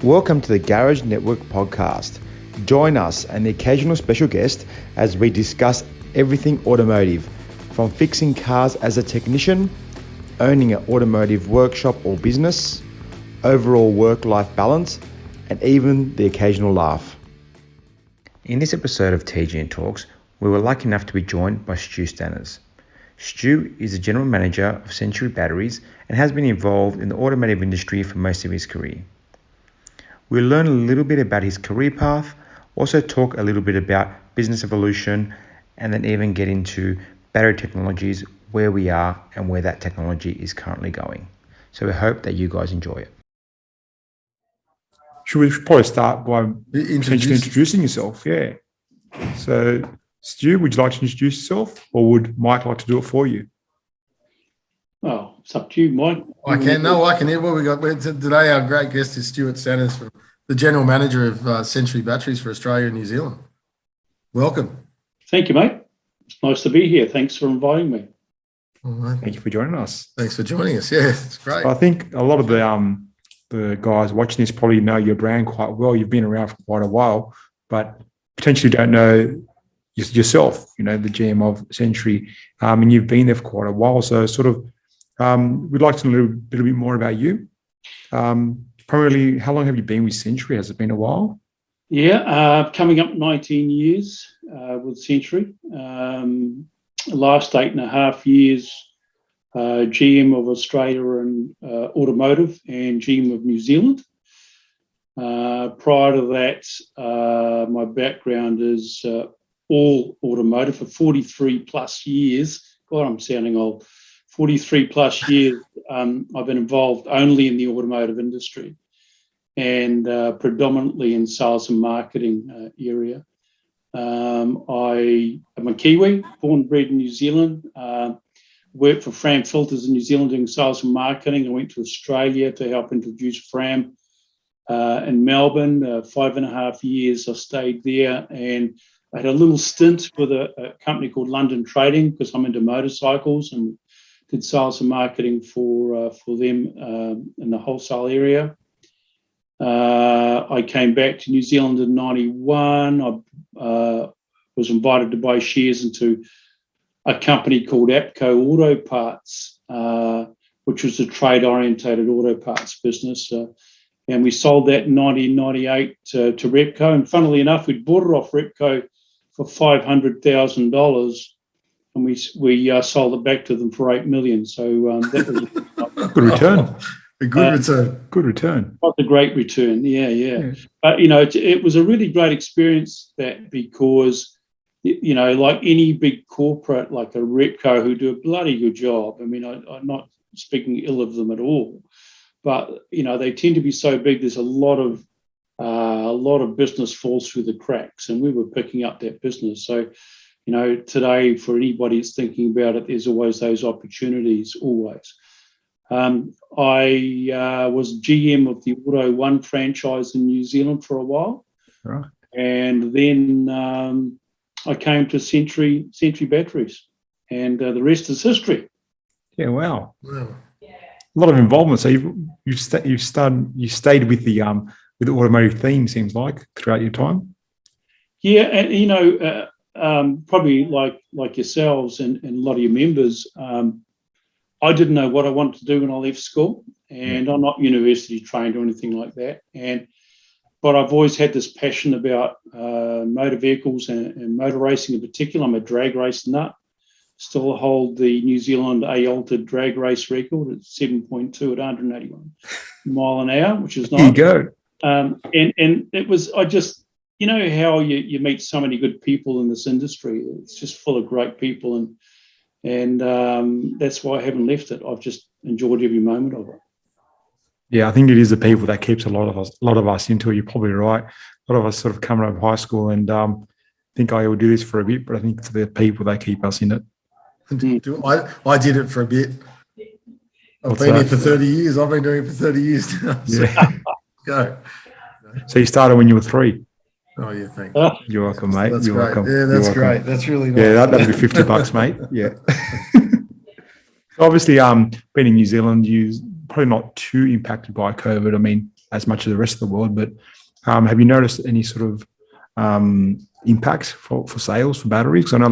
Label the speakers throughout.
Speaker 1: Welcome to the Garage Network podcast. Join us and the occasional special guest as we discuss everything automotive, from fixing cars as a technician, owning an automotive workshop or business, overall work-life balance, and even the occasional laugh. In this episode of TGN Torques, we were lucky enough to be joined by Stu Stanners. Stu is the general manager of Century Batteries and has been involved in the automotive industry for most of his career. We'll learn a little bit about his career path, also talk a little bit about business evolution, and then even get into battery technologies, where we are and where that technology is currently going. So we hope that you guys enjoy it. Should we probably start by potentially introducing yourself? Yeah. So, Stu, would you like to introduce yourself, or would Mike like to do it for you?
Speaker 2: Oh, it's up to you, Mike.
Speaker 3: I can. No, I can hear what we got. Today, our great guest is Stu Stanners, the General Manager of Century Batteries for Australia and New Zealand. Welcome.
Speaker 2: Thank you, mate. It's nice to be here. Thanks for inviting me.
Speaker 3: All right.
Speaker 1: Thank you for joining us.
Speaker 3: Thanks for joining us. Yeah, it's great.
Speaker 1: I think a lot of the guys watching this probably know your brand quite well. You've been around for quite a while, but potentially don't know yourself, the GM of Century, and you've been there for quite a while. So sort of we'd like to know a little bit more about you. Primarily, how long have you been with Century? Has it been a while?
Speaker 2: Yeah, coming up 19 years with Century. Last 8.5 years, GM of Australia and automotive and GM of New Zealand. Prior to that, my background is all automotive for 43 plus years. God, I'm sounding old. 43 plus years, I've been involved only in the automotive industry and predominantly in sales and marketing area. I am a Kiwi, born and bred in New Zealand, worked for Fram Filters in New Zealand doing sales and marketing. I went to Australia to help introduce Fram in Melbourne. 5.5 years I stayed there, and I had a little stint with a company called London Trading because I'm into motorcycles, and did sales and marketing for them in the wholesale area. I came back to New Zealand in 91. I was invited to buy shares into a company called APCO Auto Parts, which was a trade-orientated auto parts business. And we sold that in 1998 to Repco. And funnily enough, we'd bought it off Repco for $500,000. And we sold it back to them for $8 million. So that was
Speaker 1: good return.
Speaker 3: A good return.
Speaker 1: Good return.
Speaker 2: Not a great return. Yeah. But it was a really great experience because like any big corporate like a Repco who do a bloody good job. I mean, I'm not speaking ill of them at all, but they tend to be so big. There's a lot of business falls through the cracks, and we were picking up that business. So. Today, for anybody that's thinking about it, there's always those opportunities, always. I was GM of the Auto One franchise in New Zealand for a while.
Speaker 1: Right.
Speaker 2: And then I came to Century Batteries, and the rest is history.
Speaker 1: Yeah, wow. A lot of involvement. So you stayed with the automotive theme, seems like, throughout your time.
Speaker 2: Yeah, and probably like yourselves and a lot of your members, I didn't know what I wanted to do when I left school, and I'm not university trained or anything like that. But I've always had this passion about motor vehicles and motor racing in particular. I'm a drag race nut. Still hold the New Zealand A-altered drag race record at 7.2 at 181 mile an hour, which is nice.
Speaker 1: There you go.
Speaker 2: And it was, how you meet so many good people in this industry. It's just full of great people, and that's why I haven't left it. I've just enjoyed every moment of it.
Speaker 1: Yeah, I think it is the people that keeps a lot of us into it. You're probably right. A lot of us sort of come out of high school and think I will do this for a bit, but I think it's the people that keep us in it.
Speaker 3: I did it for a bit. I've been here for 30 years. I've been doing it for 30 years now.
Speaker 1: Yeah.
Speaker 3: Go.
Speaker 1: So you started when you were 3.
Speaker 3: Oh, yeah, thanks.
Speaker 1: You're welcome, mate.
Speaker 3: That's
Speaker 1: You're
Speaker 3: great.
Speaker 1: welcome.
Speaker 3: Yeah, that's great. That's really nice.
Speaker 1: Yeah, that'd be $50, mate. Yeah. Obviously, being in New Zealand, you probably not too impacted by COVID. I mean,
Speaker 4: as much as the rest of the world, but have you noticed any sort of impacts for sales for batteries? Because I know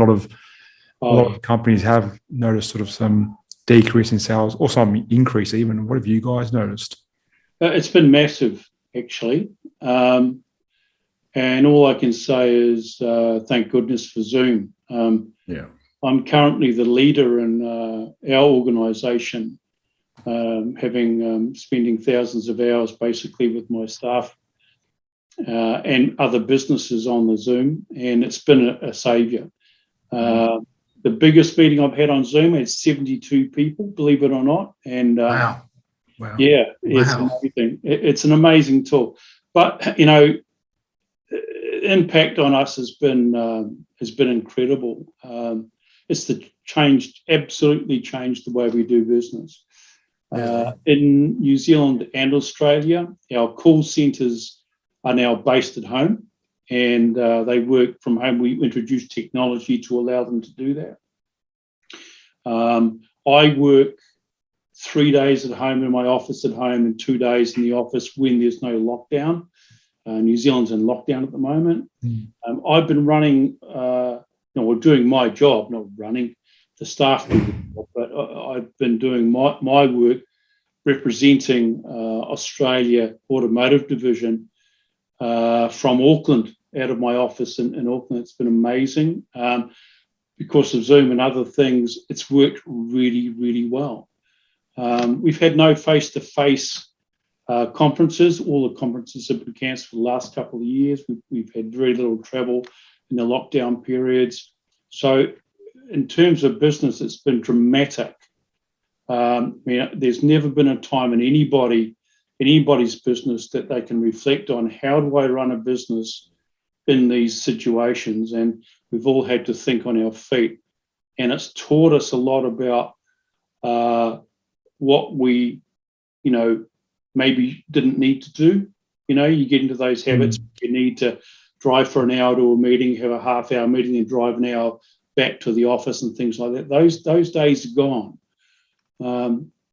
Speaker 4: a lot of companies have noticed sort of some decrease in sales or some increase even. What have you guys noticed?
Speaker 2: It's been massive, actually. And all I can say is thank goodness for Zoom. I'm currently the leader in our organisation, spending thousands of hours basically with my staff and other businesses on the Zoom, and it's been a saviour. The biggest meeting I've had on Zoom had 72 people, believe it or not. And
Speaker 3: Wow.
Speaker 2: Yeah, it's amazing. It's an amazing tool. But, you know, impact on us has been incredible. It's absolutely changed the way we do business. In New Zealand and Australia, our call centres are now based at home, and they work from home. We introduced technology to allow them to do that. I work 3 days at home in my office at home and 2 days in the office when there's no lockdown. New Zealand's in lockdown at the moment. I've been running, or doing my job, not running. The staff do the job, but I've been doing my work representing Australia Automotive Division from Auckland, out of my office in Auckland. It's been amazing. Because of Zoom and other things, it's worked really, really well. We've had no face-to-face conferences. All the conferences have been cancelled for the last couple of years. We've had very little travel in the lockdown periods. So in terms of business, it's been dramatic. There's never been a time in anybody's business that they can reflect on, how do I run a business in these situations? And we've all had to think on our feet. And it's taught us a lot about what we, maybe didn't need to do. You get into those habits. You need to drive for an hour to a meeting, have a half-hour meeting, and drive an hour back to the office and things like that. Those days are gone.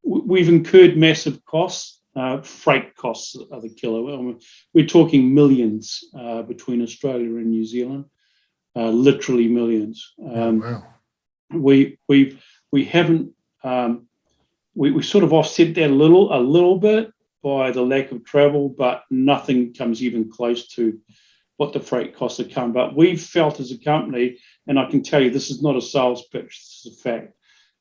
Speaker 2: We've incurred massive costs. Freight costs are the killer. We're talking millions between Australia and New Zealand, literally millions.
Speaker 3: Wow.
Speaker 2: We haven't. We sort of offset that a little bit by the lack of travel, but nothing comes even close to what the freight costs are coming. But we've felt as a company, and I can tell you this is not a sales pitch, this is a fact,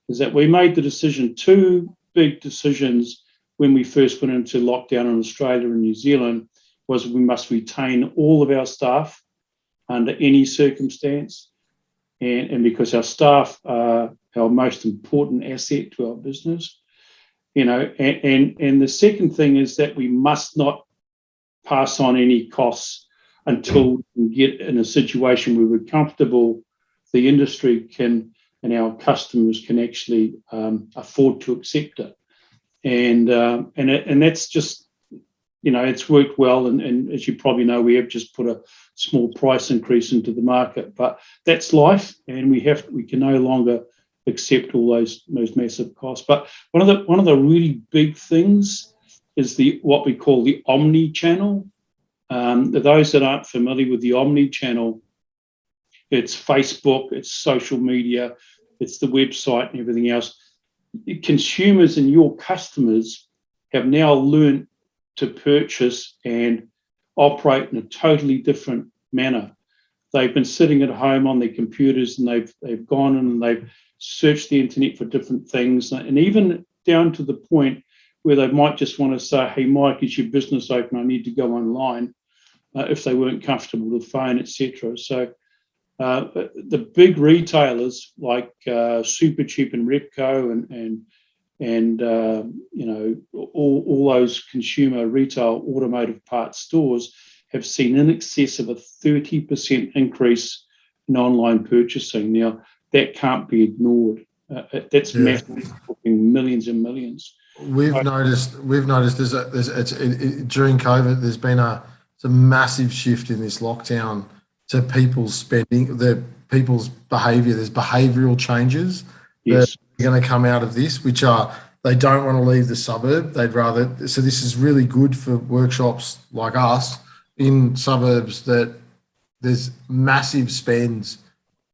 Speaker 2: is that we made the decision, two big decisions when we first went into lockdown in Australia and New Zealand, was we must retain all of our staff under any circumstance. And because our staff are our most important asset to our business, and the second thing is that we must not pass on any costs until we can get in a situation where we're comfortable, the industry can, and our customers can actually afford to accept it. And that's just, it's worked well. And as you probably know, we have just put a small price increase into the market, but that's life, and we can no longer accept all those massive costs. But one of the really big things is what we call the Omni Channel. Those that aren't familiar with the Omni Channel, it's Facebook, it's social media, it's the website and everything else. Consumers and your customers have now learned to purchase and operate in a totally different manner. They've been sitting at home on their computers, and they've gone in and they've searched the internet for different things, and even down to the point where they might just want to say, hey, Mike, is your business open? I need to go online, if they weren't comfortable with the phone, etc. So the big retailers like Supercheap and Repco and all those consumer retail automotive parts stores have seen in excess of a 30% increase in online purchasing. Now, that can't be ignored. That's massive, talking millions and millions.
Speaker 3: We've noticed during COVID, there's been a massive shift in this lockdown to people's spending, people's behaviour. There's behavioural changes that are going to come out of this, which are they don't want to leave the suburb. They'd rather, so this is really good for workshops like us in suburbs that there's massive spends,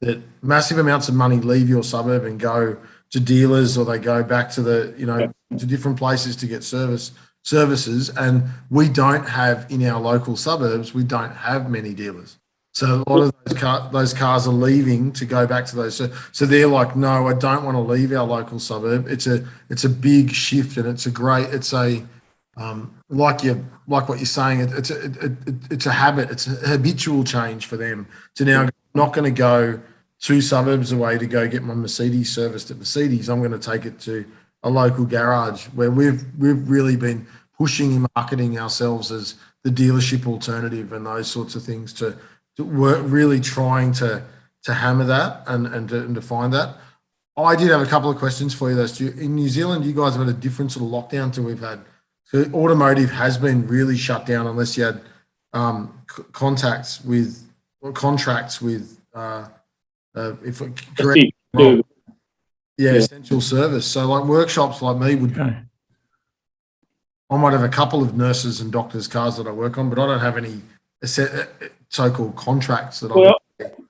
Speaker 3: that massive amounts of money leave your suburb and go to dealers, or they go back to to different places to get services. And we don't have, in our local suburbs, we don't have many dealers. So a lot of those cars are leaving to go back to those. So they're like, no, I don't want to leave our local suburb. It's a big shift, and it's a like what you're saying. It's a habit. It's a habitual change for them to now. I'm not going to go 2 suburbs away to go get my Mercedes serviced at Mercedes. I'm going to take it to a local garage, where we've really been pushing and marketing ourselves as the dealership alternative and those sorts of things to work, really trying to hammer that and to find that. I did have a couple of questions for you though, Stu. In New Zealand, you guys have had a different sort of lockdown to we've had. So automotive has been really shut down unless you had contracts with if correct, essential service. So like workshops like me would. Okay. I might have a couple of nurses and doctors' cars that I work on, but I don't have any so-called contracts that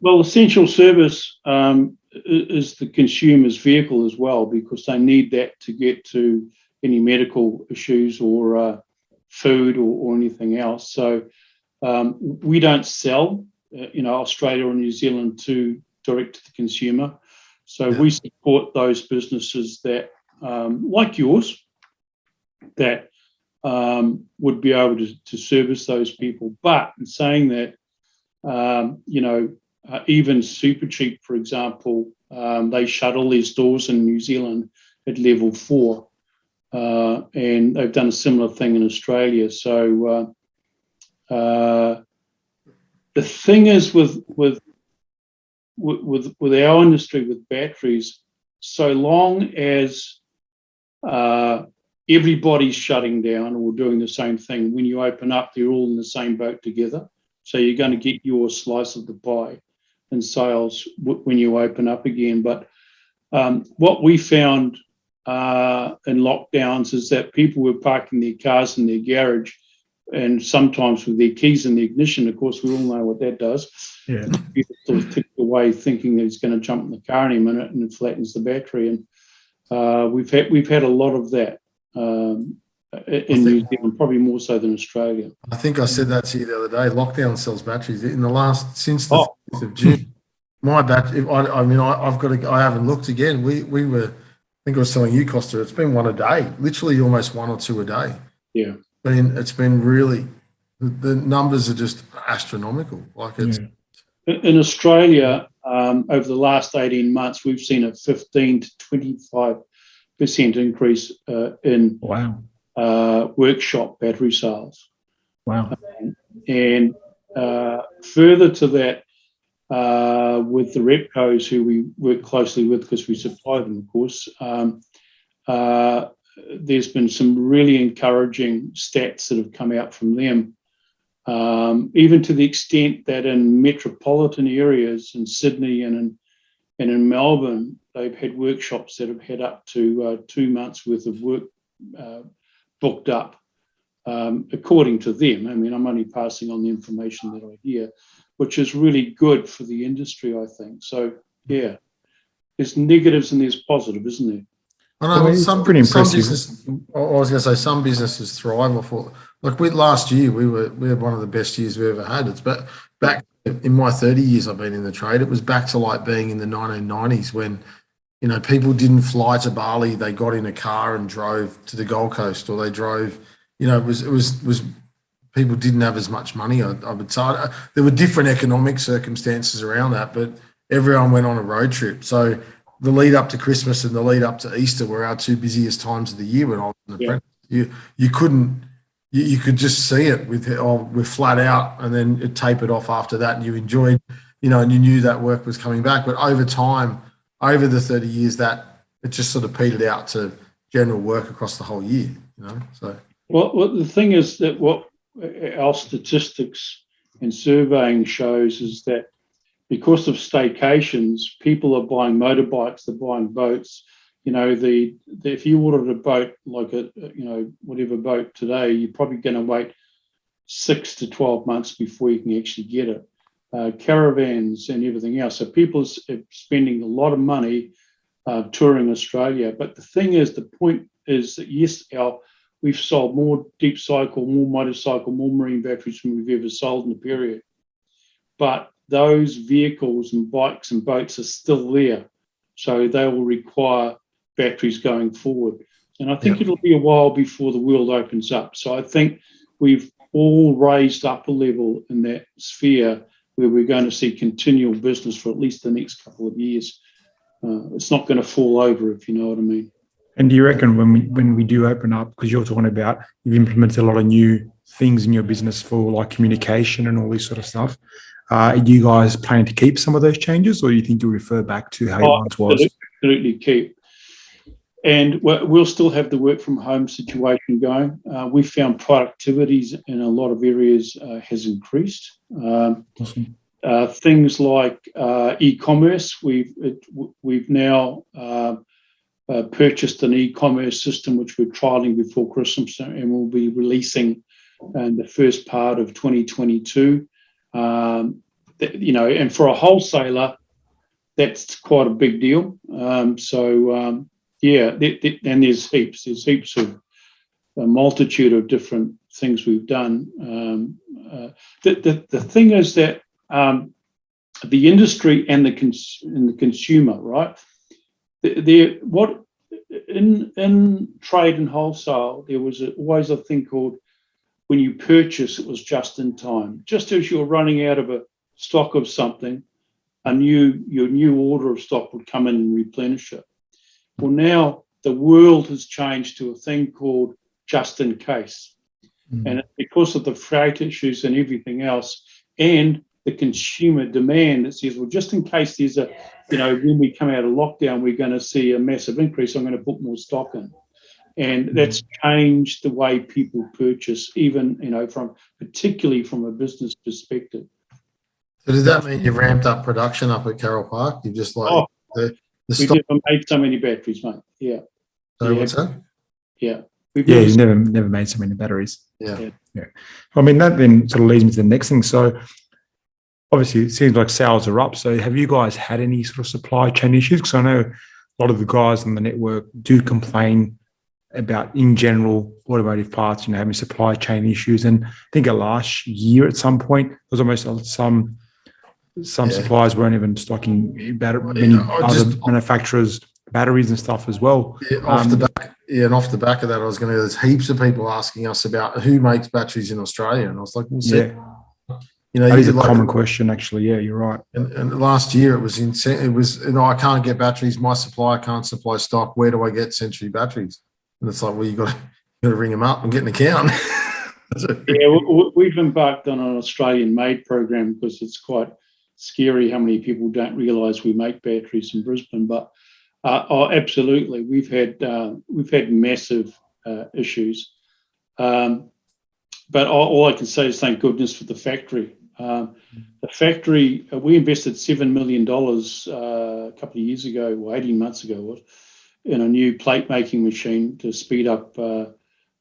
Speaker 2: Well, essential service is the consumer's vehicle as well, because they need that to get to any medical issues or food or anything else. So we don't sell, Australia or New Zealand to direct to the consumer. So we support those businesses that, like yours, that would be able to service those people. But in saying that, even Supercheap, for example, they shut all their stores in New Zealand at level 4, and they've done a similar thing in Australia. So the thing is with our industry, with batteries, so long as everybody's shutting down or doing the same thing, when you open up, they're all in the same boat together. So you're going to get your slice of the pie in sales when you open up again. But what we found in lockdowns is that people were parking their cars in their garage, and sometimes with their keys in the ignition. Of course, we all know what that does. Yeah. People sort of tick away thinking that he's going to jump in the car any minute, and it flattens the battery. And we've had a lot of that in New Zealand, probably more so than Australia.
Speaker 3: I think I said that to you the other day. Lockdown sells batteries since the 5th of June. My battery. I haven't looked again. We were. I think I was telling you, Costa. It's been one a day. Literally, almost 1 or 2 a day.
Speaker 2: Yeah.
Speaker 3: It's been really. The numbers are just astronomical. Like it's.
Speaker 2: In Australia, over the last 18 months, we've seen a 15 to 25% increase in workshop battery sales.
Speaker 4: Wow.
Speaker 2: And further to that, with the repcos who we work closely with, because we supply them, of course, there's been some really encouraging stats that have come out from them. Even to the extent that in metropolitan areas in Sydney and in Melbourne, they've had workshops that have had up to 2 months worth of work booked up, according to them. I mean, I'm only passing on the information that I hear, which is really good for the industry, I think. So, yeah, there's negatives and there's positive, isn't there?
Speaker 3: I know some businesses. I was going to say some businesses thrive off. Like last year, we had one of the best years we ever had. It's back in my 30 years I've been in the trade. It was back to like being in the 1990s when, people didn't fly to Bali. They got in a car and drove to the Gold Coast, or they drove. It was people didn't have as much money. I would say there were different economic circumstances around that, but everyone went on a road trip. So the lead up to Christmas and the lead up to Easter were our 2 busiest times of the year when I was an apprentice. You could just see it we're flat out, and then it tapered off after that, and you enjoyed, and you knew that work was coming back. But over time, over the 30 years, that it just sort of petered out to general work across the whole year, So
Speaker 2: well, the thing is that what our statistics and surveying shows is that because of staycations, people are buying motorbikes, they're buying boats, you know, if you ordered a boat like whatever boat today, you're probably going to wait 6 to 12 months before you can actually get it. Caravans and everything else. So people are spending a lot of money touring Australia. But the thing is, the point is that yes, we've sold more deep cycle, more motorcycle, more marine batteries than we've ever sold in a period. But those vehicles and bikes and boats are still there. So they will require batteries going forward. And I think it'll be a while before the world opens up. So I think we've all raised up a level in that sphere where we're going to see continual business for at least the next couple of years. It's not going to fall over, if you know what I mean.
Speaker 4: And do you reckon when we do open up, because you're talking about you've implemented a lot of new things in your business for like communication and all this sort of stuff, are you guys planning to keep some of those changes, or do you think you'll refer back to how it once was?
Speaker 2: Absolutely keep. And we'll still have the work from home situation going. We found productivities in a lot of areas has increased.
Speaker 4: Awesome.
Speaker 2: Things like e-commerce, we've now purchased an e-commerce system which we're trialing before Christmas, and we'll be releasing in the first part of 2022. And for a wholesaler, that's quite a big deal. And there's heaps of a multitude of different things we've done. The thing is that the industry and the consumer, right? In trade and wholesale, there was always a thing called when you purchase, it was just in time. Just as you're running out of a stock of something, your new order of stock would come in and replenish it. Well, now the world has changed to a thing called just in case. And it's because of the freight issues and everything else, and the consumer demand that says, well, just in case there's when we come out of lockdown, we're going to see a massive increase, I'm going to put more stock in. And that's changed the way people purchase, even, particularly from a business perspective.
Speaker 3: So does that mean you ramped up production up at Carroll Park? You just
Speaker 2: we never made so many batteries, mate. Yeah.
Speaker 3: So what's that?
Speaker 2: Yeah.
Speaker 4: You've never made so many batteries.
Speaker 3: Yeah.
Speaker 4: I mean, that then sort of leads me to the next thing. So obviously it seems like sales are up. So have you guys had any sort of supply chain issues? Because I know a lot of the guys on the network do complain about, in general, automotive parts, having supply chain issues. And I think last year at some point, there was almost some suppliers weren't even stocking many other manufacturers' batteries and stuff as well.
Speaker 3: Yeah, off the back of that, I was going to. There's heaps of people asking us about who makes batteries in Australia, and I was like,
Speaker 4: that is a common question, actually. Yeah, you're right.
Speaker 3: And last year it was insane. It was, I can't get batteries. My supplier can't supply stock. Where do I get Century batteries? And it's like, well, you got to ring them up and get an account.
Speaker 2: We've embarked on an Australian-made program because it's quite scary how many people don't realise we make batteries in Brisbane. But absolutely, we've had massive issues. But all I can say is thank goodness for the factory. The factory, we invested $7 million a couple of years ago, or 18 months ago, in a new plate making machine to speed up, the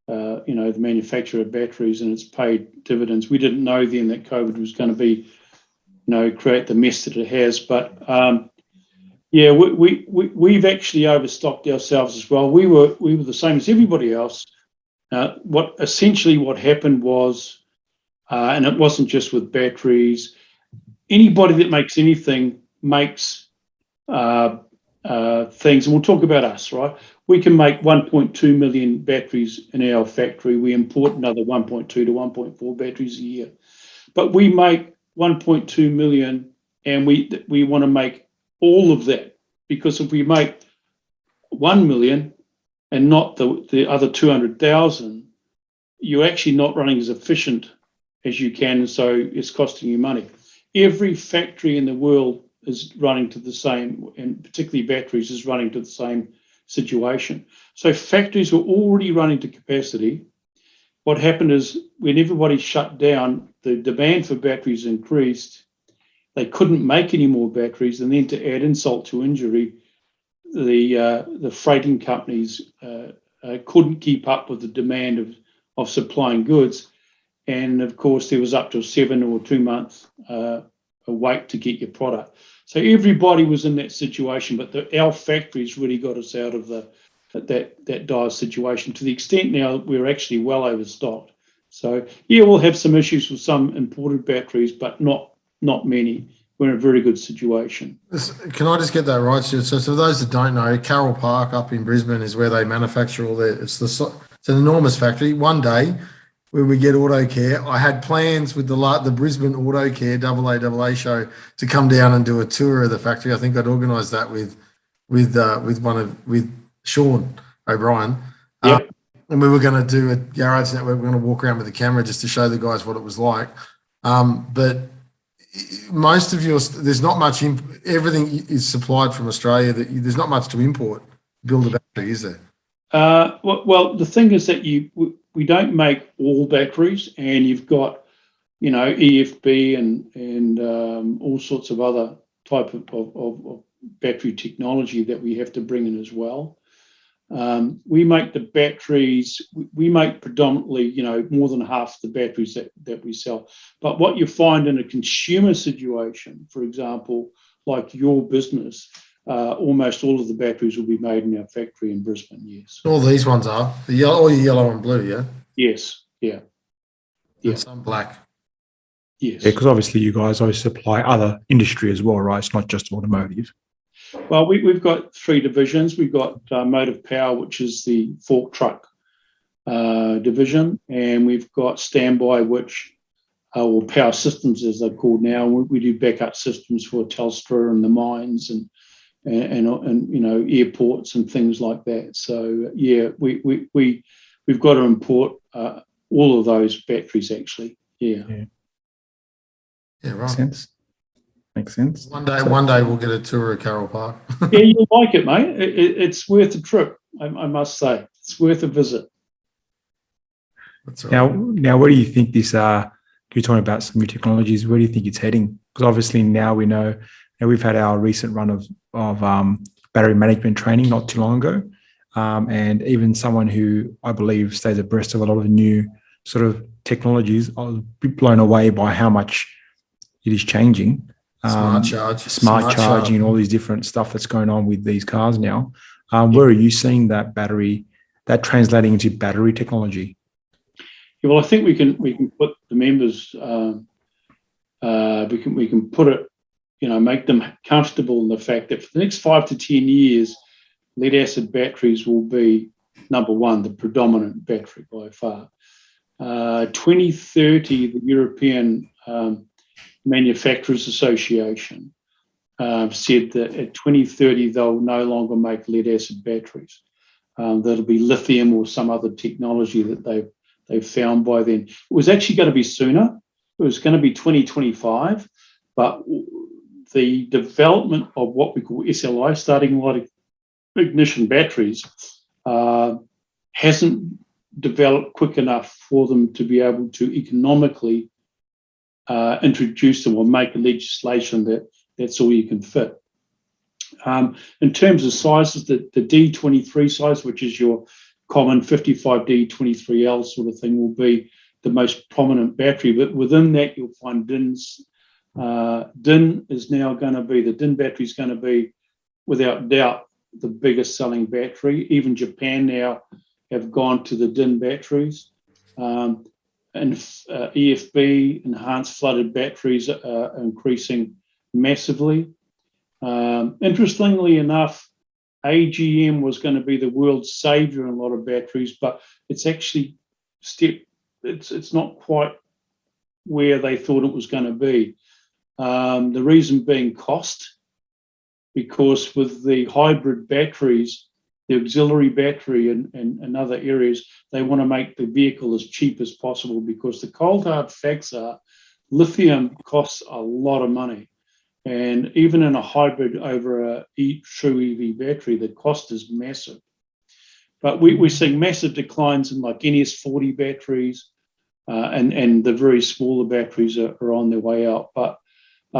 Speaker 2: manufacture of batteries, and it's paid dividends. We didn't know then that COVID was going to be, create the mess that it has. But we've actually overstocked ourselves as well. We were the same as everybody else. What happened was, and it wasn't just with batteries, anybody that makes anything makes things, and we'll talk about us, right? We can make 1.2 million batteries in our factory. We import another 1.2 to 1.4 batteries a year. But we make 1.2 million, and we want to make all of that, because if we make 1 million and not the other 200,000, you're actually not running as efficient as you can, so it's costing you money. Every factory in the world is running to the same, and particularly batteries is running to the same situation. So factories were already running to capacity. What happened is when everybody shut down, the demand for batteries increased. They couldn't make any more batteries, and then to add insult to injury, the freighting companies couldn't keep up with the demand of supplying goods, and of course there was up to 7 or 2 months a wait to get your product. So everybody was in that situation, but our factories really got us out of that dire situation, to the extent now we're actually well overstocked. So yeah, we'll have some issues with some imported batteries, but not many. We're in a very good situation.
Speaker 3: Can I just get that right, Stuart? So for those that don't know, Carroll Park up in Brisbane is where they manufacture all their. It's an enormous factory. One day, when we get Auto Care, I had plans with the Brisbane Auto Care AAA show to come down and do a tour of the factory. I think I'd organised that with Sean O'Brien.
Speaker 2: Yep.
Speaker 3: And we were going to do a garage network. We're going to walk around with the camera just to show the guys what it was like. But most of there's not much. Everything is supplied from Australia. There's not much to import. Build a battery, is there?
Speaker 2: Well, the thing is that we don't make all batteries, and you've got, EFB and all sorts of other type of battery technology that we have to bring in as well. We make the batteries. We make predominantly, more than half the batteries that we sell. But what you find in a consumer situation, for example, like your business, almost all of the batteries will be made in our factory in Brisbane. Yes.
Speaker 3: All these ones are all yellow and blue, yeah.
Speaker 2: Yes. Yeah.
Speaker 3: And some black.
Speaker 2: Yes.
Speaker 4: Yeah, because obviously you guys always supply other industry as well, right? It's not just automotive.
Speaker 2: Well, we've got 3 divisions. We've got Motive Power, which is the fork truck division, and we've got Standby, which or Power Systems as they're called now. We do backup systems for Telstra and the mines and airports and things like that. So yeah, we've got to import all of those batteries actually. Yeah.
Speaker 3: Yeah, right.
Speaker 4: Makes sense.
Speaker 3: One day we'll get a tour of Carroll Park.
Speaker 2: Yeah, you'll like it, mate. It's worth a trip, I must say. It's worth a visit.
Speaker 3: That's right.
Speaker 4: Now, where do you think this? You're talking about some new technologies. Where do you think it's heading? Because obviously now we know. We've had our recent run of battery management training not too long ago, and even someone who I believe stays abreast of a lot of the new sort of technologies, I'll be blown away by how much it is changing. Smart charging, and all these different stuff that's going on with these cars now. Where are you seeing that translating into battery technology?
Speaker 2: Yeah, well, I think we can put the members. We can put it, make them comfortable in the fact that for the next 5 to 10 years, lead acid batteries will be number one, the predominant battery by far. 2030, the European Manufacturers Association said that at 2030 they'll no longer make lead acid batteries. That'll be lithium or some other technology that they've found by then. It was actually going to be sooner. It was going to be 2025, but the development of what we call SLI, starting light ignition batteries, hasn't developed quick enough for them to be able to economically introduce them or make a legislation that's all you can fit. In terms of sizes, the D23 size, which is your common 55D 23L sort of thing, will be the most prominent battery. But within that, you'll find DINs. DIN is now going to be, the DIN battery is going to be, without doubt, the biggest selling battery. Even Japan now have gone to the DIN batteries. And EFB, enhanced flooded batteries, are increasing massively. Interestingly enough, AGM was going to be the world's savior in a lot of batteries, but it's actually it's not quite where they thought it was going to be. The reason being cost, because with the hybrid batteries, the auxiliary battery and other areas, they want to make the vehicle as cheap as possible, because the cold hard facts are lithium costs a lot of money. And even in a hybrid over a true EV battery, the cost is massive. But we're seeing massive declines in like NS40 batteries, and the very smaller batteries are on their way out. But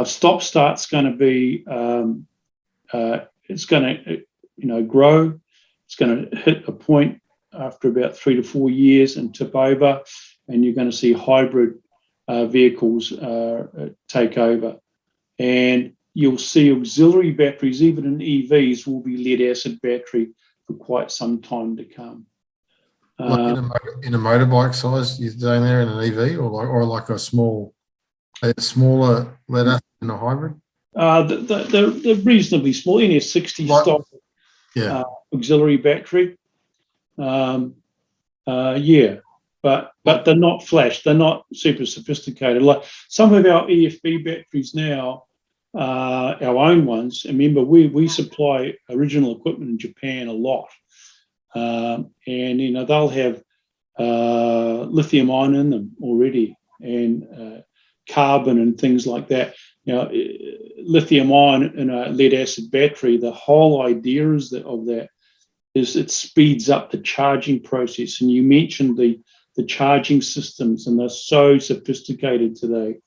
Speaker 2: stop-start's going to be, grow. It's going to hit a point after about 3 to 4 years and tip over, and you're going to see hybrid vehicles take over. And you'll see auxiliary batteries, even in EVs, will be lead acid battery for quite some time to come.
Speaker 3: Like in a motorbike size, you're doing there in an EV, or like a smaller lead acid in a hybrid?
Speaker 2: They're reasonably small, NS60 style auxiliary battery. But they're not flash. They're not super sophisticated. Like some of our EFB batteries now, our own ones. Remember, we supply original equipment in Japan a lot, and they'll have lithium ion in them already, and carbon and things like that. Lithium ion in a lead acid battery. The whole idea is it speeds up the charging process. And you mentioned the charging systems, and they're so sophisticated today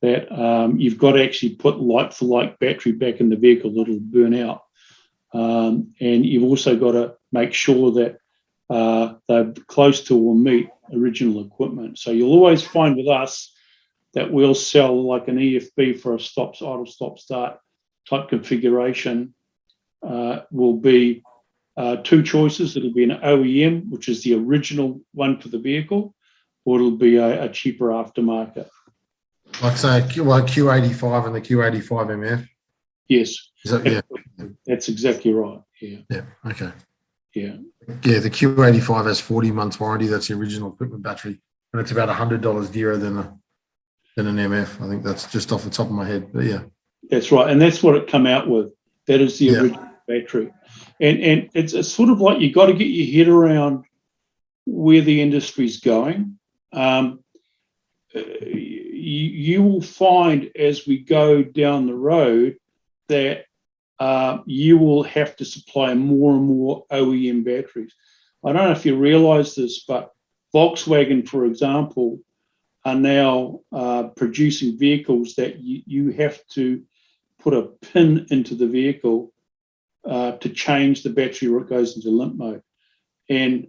Speaker 2: that you've got to actually put like-for-like battery back in the vehicle that'll burn out. And you've also got to make sure that they're close to or meet original equipment. So you'll always find with us that we'll sell like an EFB for a idle stop-start type configuration. Will be two choices. It'll be an OEM, which is the original one for the vehicle, or it'll be a cheaper aftermarket.
Speaker 3: Like say Q85 and the Q85 MF?
Speaker 2: Yes.
Speaker 3: Yeah.
Speaker 2: That's exactly right. Yeah.
Speaker 3: Yeah. Okay.
Speaker 2: Yeah.
Speaker 3: Yeah, the Q85 has 40 months warranty. That's the original equipment battery. And it's about $100 dearer than an MF. I think that's just off the top of my head. But yeah.
Speaker 2: That's right. And that's what it come out with. That is the original battery. And it's sort of like you got to get your head around where the industry's going. You will find as we go down the road that you will have to supply more and more OEM batteries. I don't know if you realise this, but Volkswagen, for example, are now producing vehicles that you have to put a pin into the vehicle to change the battery or it goes into limp mode. And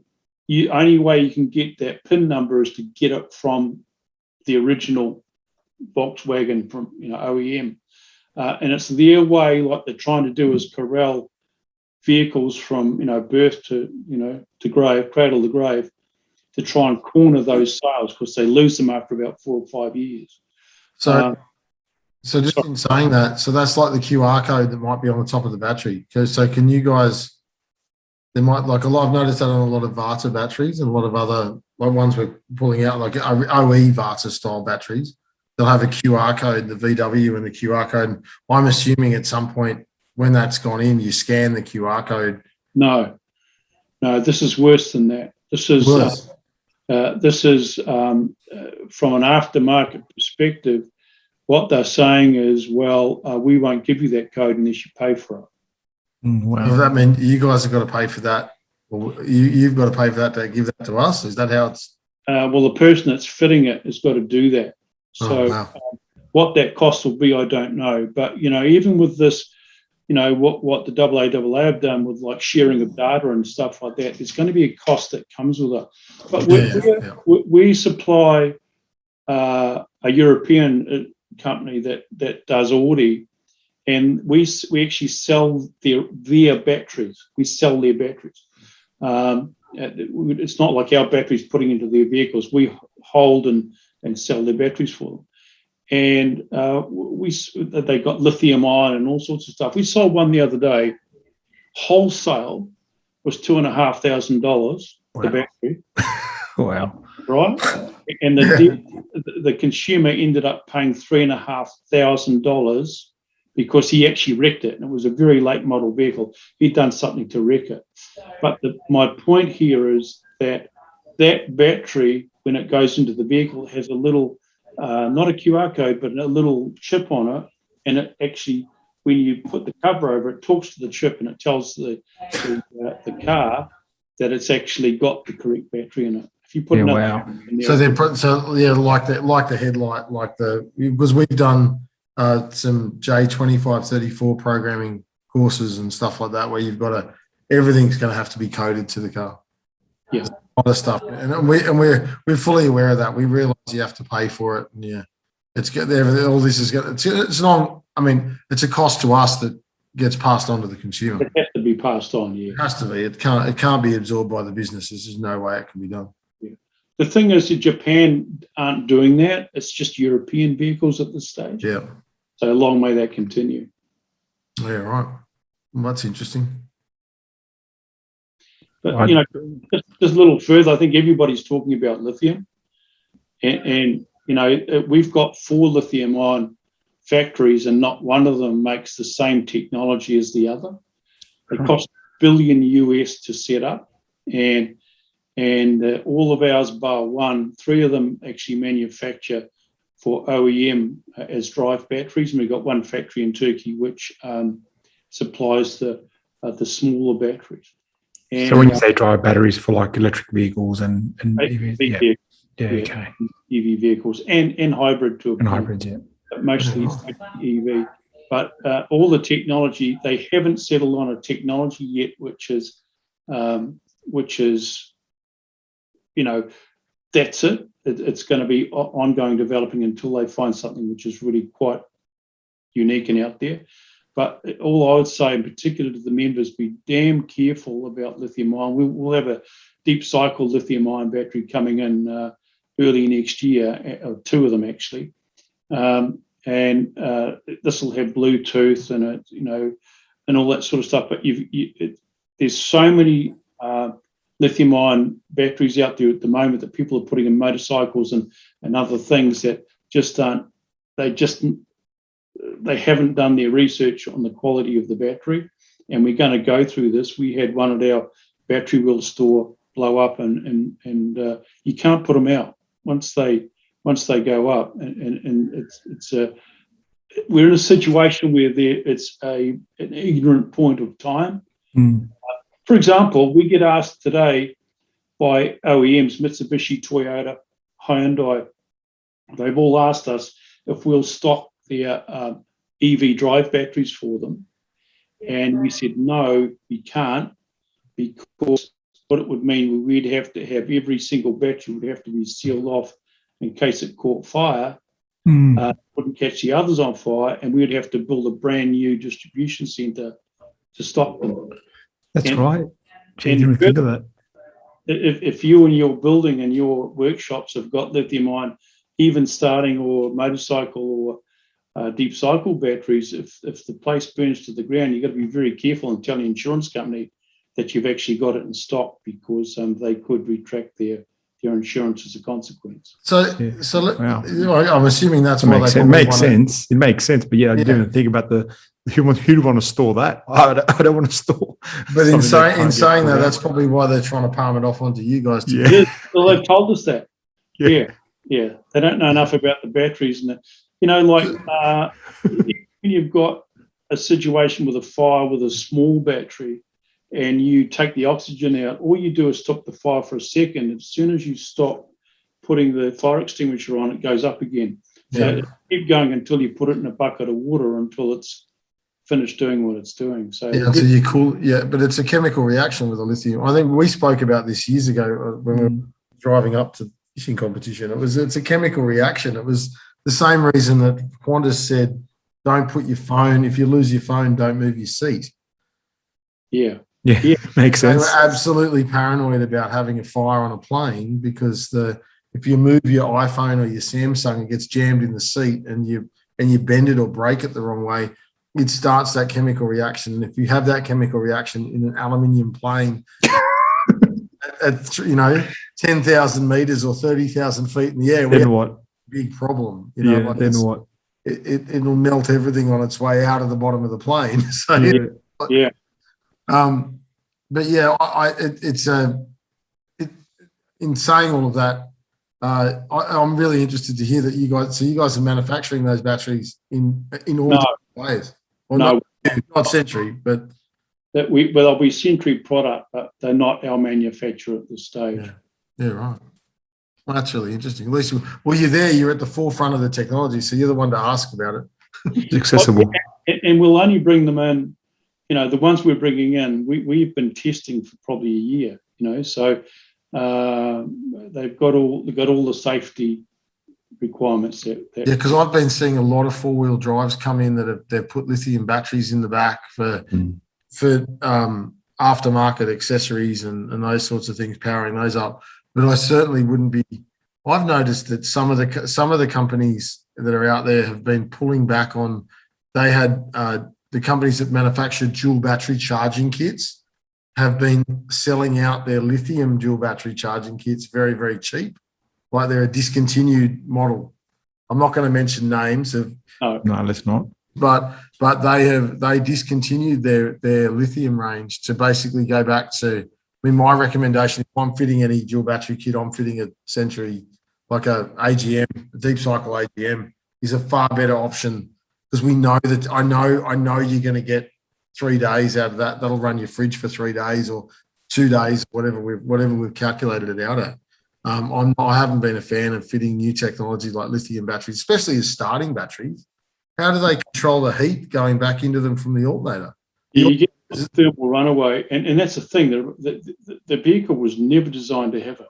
Speaker 2: the only way you can get that PIN number is to get it from the original Volkswagen from OEM. And it's their way, like they're trying to do, is corral vehicles from birth to grave, cradle to grave, to try and corner those sales because they lose them after about 4 or 5 years.
Speaker 3: So just in saying that, so that's like the QR code that might be on the top of the battery. So can you guys? There might I've noticed that on a lot of Varta batteries and a lot of other ones we're pulling out, like OE Varta style batteries. They'll have a QR code, the VW and the QR code. And I'm assuming at some point when that's gone in, you scan the QR code.
Speaker 2: No, this is worse than that. This is from an aftermarket perspective. What they're saying is, we won't give you that code unless you pay for it.
Speaker 3: Wow. Does that mean you guys have got to pay for that? Or you've got to pay for that to give that to us? Is that how it's?
Speaker 2: The person that's fitting it has got to do that. So what that cost will be, I don't know. But, even with this, what the AAA have done with like sharing of data and stuff like that, there's going to be a cost that comes with it. But we supply a European company that does Audi, and we actually sell their batteries. We sell their batteries. It's not like our batteries putting into their vehicles. We hold and sell their batteries for them. And they got lithium ion and all sorts of stuff. We sold one the other day. Wholesale was $2,500 the battery.
Speaker 4: Wow.
Speaker 2: Right? And the consumer ended up paying $3,500 because he actually wrecked it. And it was a very late model vehicle. He'd done something to wreck it. But my point here is that battery, when it goes into the vehicle, has a little, not a QR code, but a little chip on it. And it actually, when you put the cover over, it talks to the chip and it tells the car that it's actually got the correct battery in it. If you put
Speaker 4: wow.
Speaker 2: In there,
Speaker 3: like the headlight, because we've done some J2534 programming courses and stuff like that, where you've got to, everything's going to have to be coded to the car.
Speaker 2: Yeah.
Speaker 3: A lot of stuff, and we're fully aware of that. We realise you have to pay for it, and yeah, it's good. All this is good. It's not. I mean, it's a cost to us that gets passed on to the consumer.
Speaker 2: It has to be passed on. Yeah,
Speaker 3: it has to be. It can't be absorbed by the business. There's just no way it can be done.
Speaker 2: Yeah. The thing is that Japan aren't doing that. It's just European vehicles at this stage.
Speaker 3: Yeah.
Speaker 2: So long may that continue.
Speaker 3: Yeah. Right. Well, that's interesting.
Speaker 2: But just a little further, I think everybody's talking about lithium, and we've got 4 lithium-ion factories, and not one of them makes the same technology as the other. They cost $1 billion US to set up, and all of ours, bar one, 3 of them actually manufacture for OEM as drive batteries, and we've got one factory in Turkey which supplies the smaller batteries. And,
Speaker 4: so when you say drive batteries for like electric vehicles and EVs, okay,
Speaker 2: EV vehicles and hybrid too,
Speaker 4: and hybrids, yeah,
Speaker 2: but mostly EV. But all the technology, they haven't settled on a technology yet, which is that's it. It's going to be ongoing developing until they find something which is really quite unique and out there. But all I would say, in particular to the members, be damn careful about lithium-ion. We'll have a deep cycle lithium-ion battery coming in early next year, or 2 of them actually, and this will have Bluetooth and and all that sort of stuff. But there's so many lithium-ion batteries out there at the moment that people are putting in motorcycles and other things that just aren't. They haven't done their research on the quality of the battery, and we're going to go through this. We had one at our battery wheel store blow up, and you can't put them out once they go up, and we're in a situation where it's an ignorant point of time. For example, we get asked today by OEMs, Mitsubishi, Toyota, Hyundai. They've all asked us if we'll stock their EV drive batteries for them. And we said, no, we can't, because what it would mean, we'd have to have every single battery would have to be sealed off in case it caught fire, wouldn't catch the others on fire, and we'd have to build a brand new distribution centre to stop them.
Speaker 4: That's right. Gee, didn't think of that.
Speaker 2: If you and your building and your workshops have got lithium-ion, even starting or motorcycle or deep cycle batteries, if the place burns to the ground, you've got to be very careful and tell the insurance company that you've actually got it in stock, because they could retract their insurance as a consequence.
Speaker 3: Wow. I'm assuming that's why
Speaker 4: it makes sense. It makes sense, but I didn't even think about who'd want to store that. I don't want to store.
Speaker 3: But in saying that, that's probably why they're trying to palm it off onto you guys.
Speaker 2: Well, they've told us that. Yeah. They don't know enough about the batteries, and when you've got a situation with a fire with a small battery, and you take the oxygen out, all you do is stop the fire for a second. As soon as you stop putting the fire extinguisher on, it goes up again. So keep going until you put it in a bucket of water until it's finished doing what it's doing. So
Speaker 3: you cool. Yeah, but it's a chemical reaction with the lithium. I think we spoke about this years ago when we were driving up to fishing competition. It's a chemical reaction. It was the same reason that Qantas said, don't put your phone, if you lose your phone, don't move your seat.
Speaker 2: Yeah,
Speaker 4: makes sense.
Speaker 3: They were absolutely paranoid about having a fire on a plane, because if you move your iPhone or your Samsung, it gets jammed in the seat, and you bend it or break it the wrong way, it starts that chemical reaction. And if you have that chemical reaction in an aluminium plane at 10,000 meters or 30,000 feet in the air,
Speaker 4: then what?
Speaker 3: Big problem.
Speaker 4: Then what?
Speaker 3: It'll melt everything on its way out of the bottom of the plane. So but in saying all of that, I'm really interested to hear that you guys are manufacturing those batteries in all different ways. Well, not Century, but
Speaker 2: they'll be Century product, but they're not our manufacturer at this stage.
Speaker 3: Yeah, right. Well, that's really interesting. At least, you're at the forefront of the technology, so you're the one to ask about it.
Speaker 4: It's accessible.
Speaker 2: And we'll only bring them in the ones we're bringing in, we've been testing for probably a year. So they've got all the safety requirements. Yeah,
Speaker 3: because I've been seeing a lot of 4-wheel drives come in that they've put lithium batteries in the back for aftermarket accessories and those sorts of things, powering those up. But I certainly wouldn't be. I've noticed that some of the companies that are out there have been pulling back on. They had the companies that manufacture dual battery charging kits have been selling out their lithium dual battery charging kits very, very cheap. Like they're a discontinued model. I'm not going to mention names of.
Speaker 4: No, let's not.
Speaker 3: But they discontinued their lithium range to basically go back to. I mean, my recommendation, if I'm fitting any dual battery kit, I'm fitting a Century, like a AGM, a deep cycle AGM, is a far better option because we know that I know you're going to get 3 days out of that. That'll run your fridge for 3 days or 2 days, whatever we've calculated it out at. I haven't been a fan of fitting new technology like lithium batteries, especially as starting batteries. How do they control the heat going back into them from the alternator?
Speaker 2: You get thermal runaway, and that's the thing. The vehicle was never designed to have it.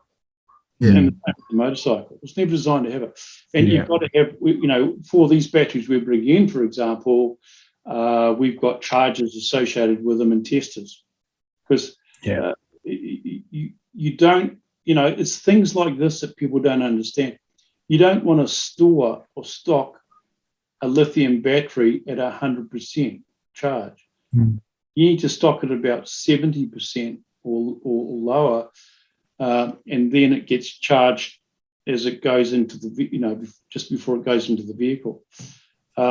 Speaker 3: Yeah.
Speaker 2: And the motorcycle was never designed to have it. And you've got to have, for these batteries we bring in, for example, we've got chargers associated with them and testers. Because you don't, it's things like this that people don't understand. You don't want to store or stock a lithium battery at 100% charge. You need to stock it about 70% or lower, and then it gets charged as it goes into the, just before it goes into the vehicle,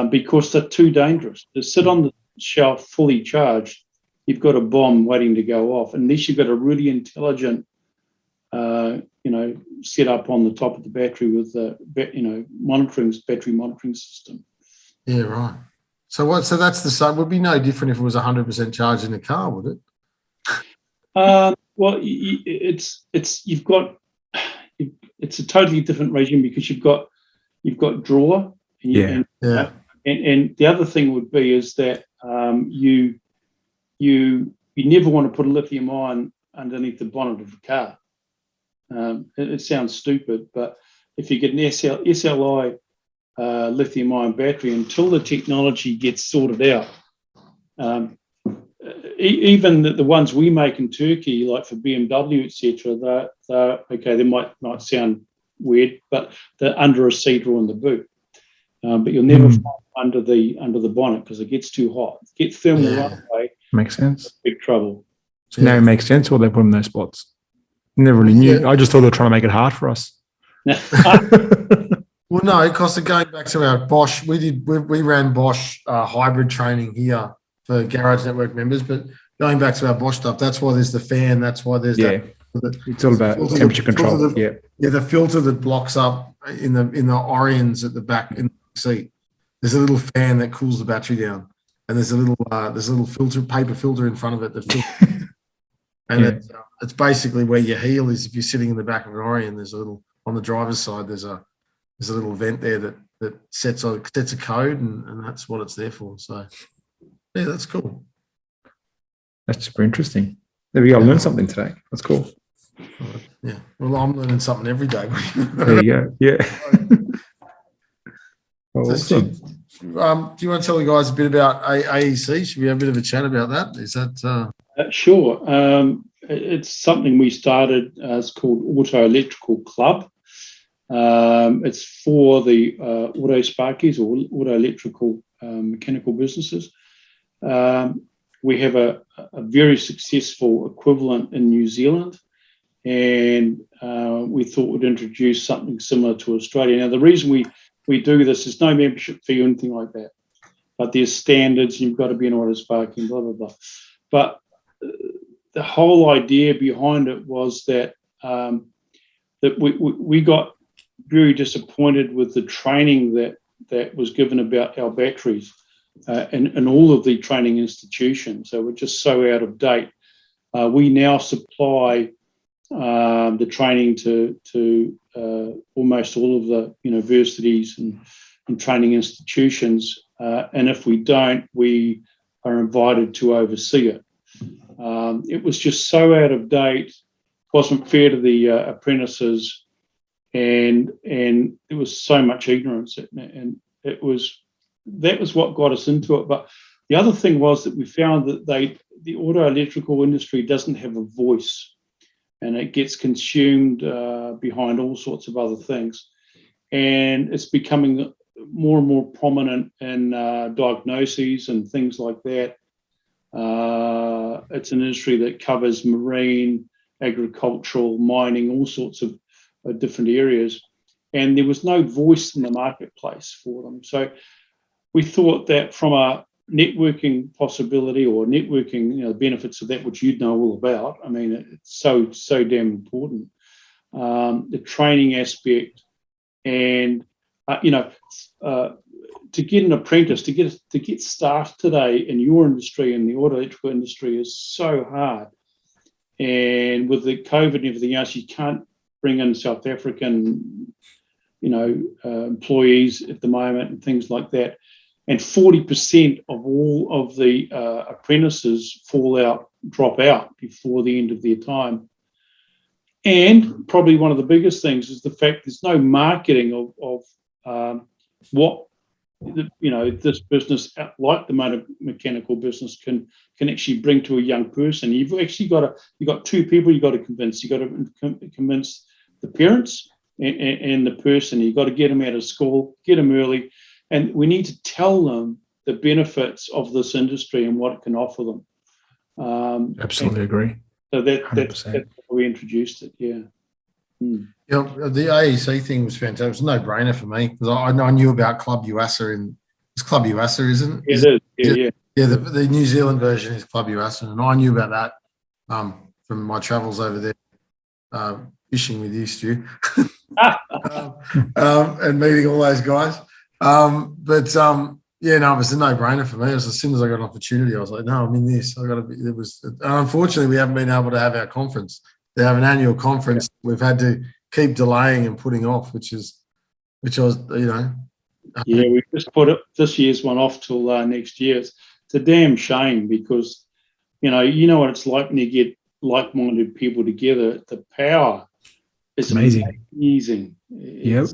Speaker 2: because they're too dangerous. To sit on the shelf fully charged, you've got a bomb waiting to go off, unless you've got a really intelligent, set up on the top of the battery with the, battery monitoring system.
Speaker 3: Yeah, right. So that's the same. Would be no different if it was 100% charged in a car, would it?
Speaker 2: Well, it's a totally different regime because you've got draw. And the other thing would be is that you never want to put a lithium ion underneath the bonnet of a car. It sounds stupid, but if you get an SLI lithium ion battery, until the technology gets sorted out, even the ones we make in Turkey, like for BMW, etc., they're okay. They might sound weird, but they're under a seat or in the boot. But you'll never find under the bonnet because it gets too hot. Get thermal runaway.
Speaker 4: Makes sense.
Speaker 2: Big trouble.
Speaker 4: So now it makes sense why they put them in those spots. Never really knew. I just thought they were trying to make it hard for us.
Speaker 3: Well, no, because going back to our Bosch, we ran Bosch hybrid training here for Garage Network members. But going back to our Bosch stuff, that's why there's the fan. That's why there's
Speaker 4: it's all about temperature control.
Speaker 3: The filter that blocks up in the Orions at the back in the seat. There's a little fan that cools the battery down, and there's a little paper filter in front of it that filters. And it's basically where your heel is if you're sitting in the back of an Orion. There's a little on the driver's side. There's a little vent there that sets a code, and that's what it's there for. So, yeah, that's cool.
Speaker 4: That's super interesting. There we go. I learned something today. That's cool.
Speaker 3: Yeah. Well, I'm learning something every day.
Speaker 4: There you go. Yeah.
Speaker 3: So,
Speaker 4: awesome.
Speaker 3: do you want to tell the guys a bit about AEC? Should we have a bit of a chat about that? Is that
Speaker 2: sure. It's something we started. It's called Auto Electrical Club. It's for the auto sparkies or auto electrical mechanical businesses. We have a very successful equivalent in New Zealand, and we thought we'd introduce something similar to Australia. Now, the reason we do this is no membership fee or anything like that, but there's standards. You've got to be an auto sparky, blah blah blah. But the whole idea behind it was that we got very disappointed with the training that was given about our batteries in all of the training institutions. So we're just so out of date. We now supply the training to almost all of the universities and training institutions. And if we don't, we are invited to oversee it. It was just so out of date, wasn't fair to the apprentices, and there was so much ignorance, and that was what got us into it. But the other thing was that we found that the auto electrical industry doesn't have a voice, and it gets consumed behind all sorts of other things, and it's becoming more and more prominent in diagnoses and things like that. It's an industry that covers marine, agricultural, mining, all sorts of different areas, and there was no voice in the marketplace for them. So we thought that from a networking possibility or networking, benefits of that, which you'd know all about. I mean, it's so damn important. The training aspect, and to get an apprentice, to get staff today in your industry, in the auto electrical industry, is so hard. And with the COVID and everything else, you can't bring in South African, employees at the moment and things like that. And 40% of all of the apprentices drop out before the end of their time. And probably one of the biggest things is the fact there's no marketing of what this business, like the motor mechanical business, can actually bring to a young person. You've got two people you've got to convince. You've got to convince the parents and the person. You've got to get them out of school, get them early, and we need to tell them the benefits of this industry and what it can offer them.
Speaker 4: Absolutely agree.
Speaker 2: So that's how we introduced it. Yeah.
Speaker 3: The AEC thing was fantastic. It was a no-brainer for me because I knew about Club UASA, it's Club UASA, isn't it?
Speaker 2: It is. Yeah.
Speaker 3: Yeah, the New Zealand version is Club UASA, and I knew about that from my travels over there, fishing with you, Stu, and meeting all those guys. It was a no-brainer for me. As soon as I got an opportunity, I was like, no, I'm in this. I got to be. It was. Unfortunately, we haven't been able to have our conference. They have an annual conference. Yeah. We've had to keep delaying and putting off, which was. Yeah,
Speaker 2: we just put this year's one off till next year. It's a damn shame because, you know what it's like when you get like-minded people together. The power is amazing.
Speaker 4: Yep.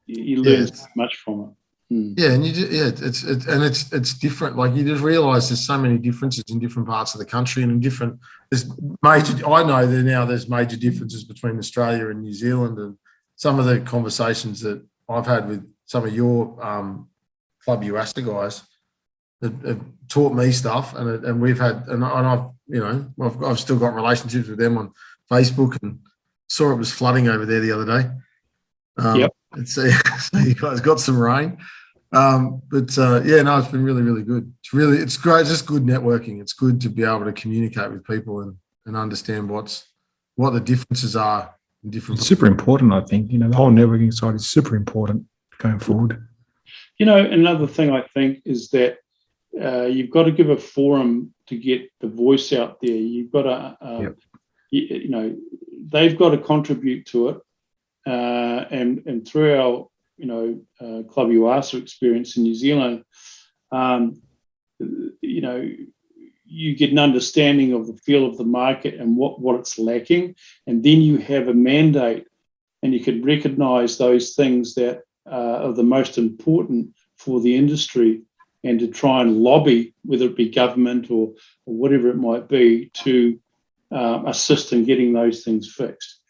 Speaker 2: You learn so much from it.
Speaker 3: Yeah, and it's different. Like you just realise there's so many differences in different parts of the country and in different. I know that now there's major differences between Australia and New Zealand, and some of the conversations that I've had with some of your Club UASA guys have taught me stuff, and we've had and I've still got relationships with them on Facebook, and saw it was flooding over there the other day.
Speaker 2: Yep.
Speaker 3: So you guys got some rain. It's been really, really good. It's great. It's just good networking. It's good to be able to communicate with people and understand what the differences are in different.
Speaker 4: It's super important, I think. The whole networking side is super important going forward.
Speaker 2: Another thing I think is that you've got to give a forum to get the voice out there. You've got to, they've got to contribute to it. And through our, Club UASA experience in New Zealand, you get an understanding of the feel of the market and what it's lacking, and then you have a mandate, and you can recognise those things that are the most important for the industry, and to try and lobby, whether it be government or whatever it might be, to assist in getting those things fixed.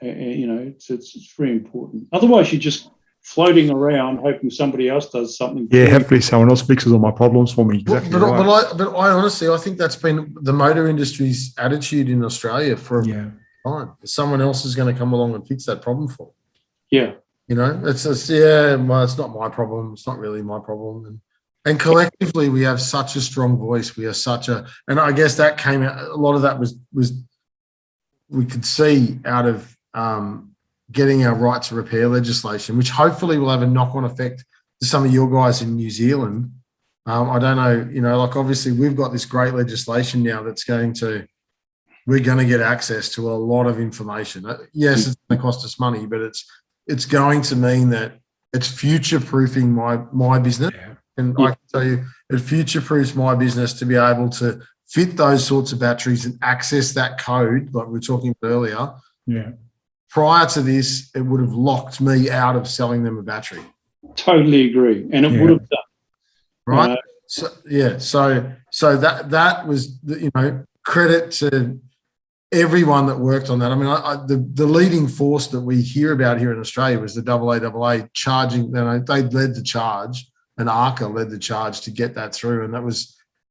Speaker 2: It's very important. Otherwise, you're just floating around hoping somebody else does something.
Speaker 4: Yeah, hopefully someone else fixes all my problems for me. Exactly.
Speaker 3: But I honestly, I think that's been the motor industry's attitude in Australia for a time. Someone else is going to come along and fix that problem for them. Yeah. It's just, it's not my problem. It's not really my problem. And collectively, we have such a strong voice. We are and I guess that came out, a lot of that was we could see out of getting our right to repair legislation, which hopefully will have a knock-on effect to some of your guys in New Zealand. I don't know, obviously we've got this great legislation now that's we're going to get access to a lot of information. Yes, it's going to cost us money, but it's going to mean that it's future-proofing my business And I can tell you, it future-proofs my business to be able to fit those sorts of batteries and access that code, like we were talking about earlier.
Speaker 4: Yeah.
Speaker 3: Prior to this, it would have locked me out of selling them a battery.
Speaker 2: Totally agree, and it would have done.
Speaker 3: Right. So that was, credit to everyone that worked on that. I mean, the leading force that we hear about here in Australia was the AAA charging. They led the charge, and ARCA led the charge to get that through. And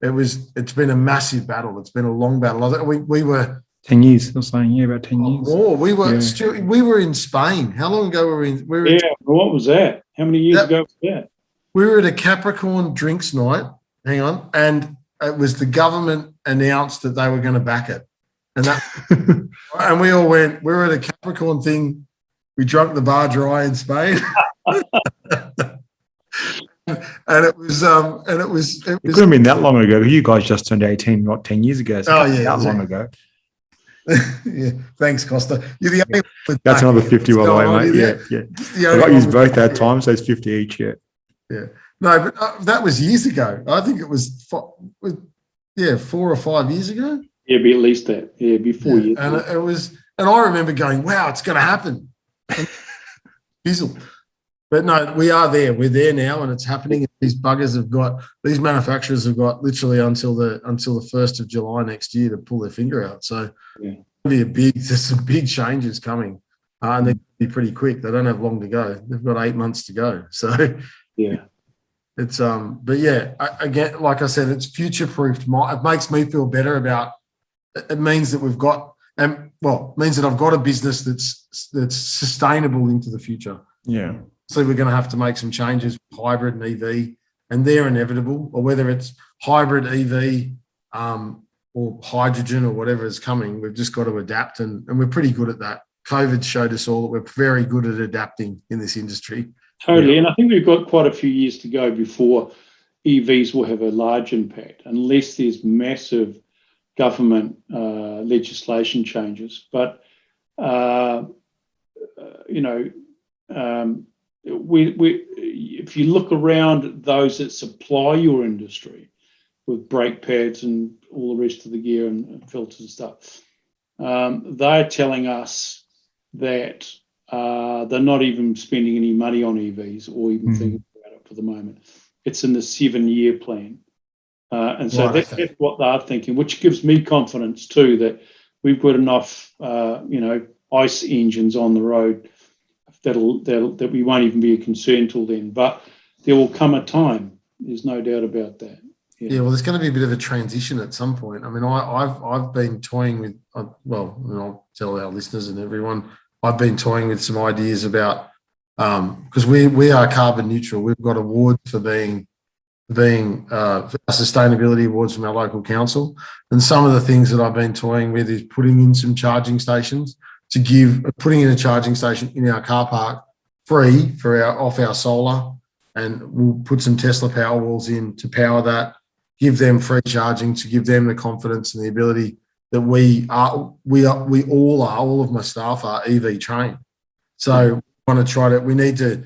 Speaker 3: it's been a massive battle. It's been a long battle. We were
Speaker 4: 10 years. I was saying, about 10 years.
Speaker 3: More. We were in Spain. How long ago were we?
Speaker 2: What was that? How many years ago was that?
Speaker 3: We were at a Capricorn drinks night. Hang on, and it was the government announced that they were going to back it, and and we all went. We were at a Capricorn thing. We drunk the bar dry in Spain. And it was. It
Speaker 4: couldn't have been that long ago. You guys just turned 18, not 10 years ago. So that long ago.
Speaker 3: Yeah, thanks, Costa. You're the only one.
Speaker 4: That's another 50, by the way, mate. Yeah. I got used both that time, so it's 50 each. Yeah.
Speaker 3: No, but that was years ago. I think it was 4 or 5 years ago.
Speaker 2: Yeah, be at least that. Yeah, before years.
Speaker 3: And it was, and I remember going, "Wow, it's going to happen." Fizzle. But no, we are there. We're there now, and it's happening. These manufacturers have got literally until the 1st of July next year to pull their finger out. So there's some big changes coming, and they're going to be pretty quick. They don't have long to go. They've got 8 months to go. So it's but again, like I said, it's future proofed. It makes me feel better about. It means that we've got, means that I've got a business that's sustainable into the future.
Speaker 4: Yeah.
Speaker 3: So we're going to have to make some changes with hybrid and EV, and they're inevitable, or whether it's hybrid EV or hydrogen or whatever is coming, we've just got to adapt, and we're pretty good at that. COVID showed us all that we're very good at adapting in this industry.
Speaker 2: Totally, and I think we've got quite a few years to go before EVs will have a large impact, unless there's massive government legislation changes. But, if you look around those that supply your industry with brake pads and all the rest of the gear and filters and stuff, they're telling us that they're not even spending any money on EVs or even thinking about it for the moment. It's in the 7-year plan. And so that's what they're thinking, which gives me confidence too that we've got enough, ICE engines on the road that we won't even be a concern till then. But there will come a time. There's no doubt about that.
Speaker 3: Yeah, well, there's going to be a bit of a transition at some point. I mean, I've been toying with, and I'll tell our listeners and everyone, I've been toying with some ideas about, because we are carbon neutral. We've got awards for being sustainability awards from our local council. And some of the things that I've been toying with is putting in some charging stations putting in a charging station in our car park free off our solar, and we'll put some Tesla Powerwalls in to power that, give them free charging to give them the confidence and the ability that all of my staff are EV trained. So we need to,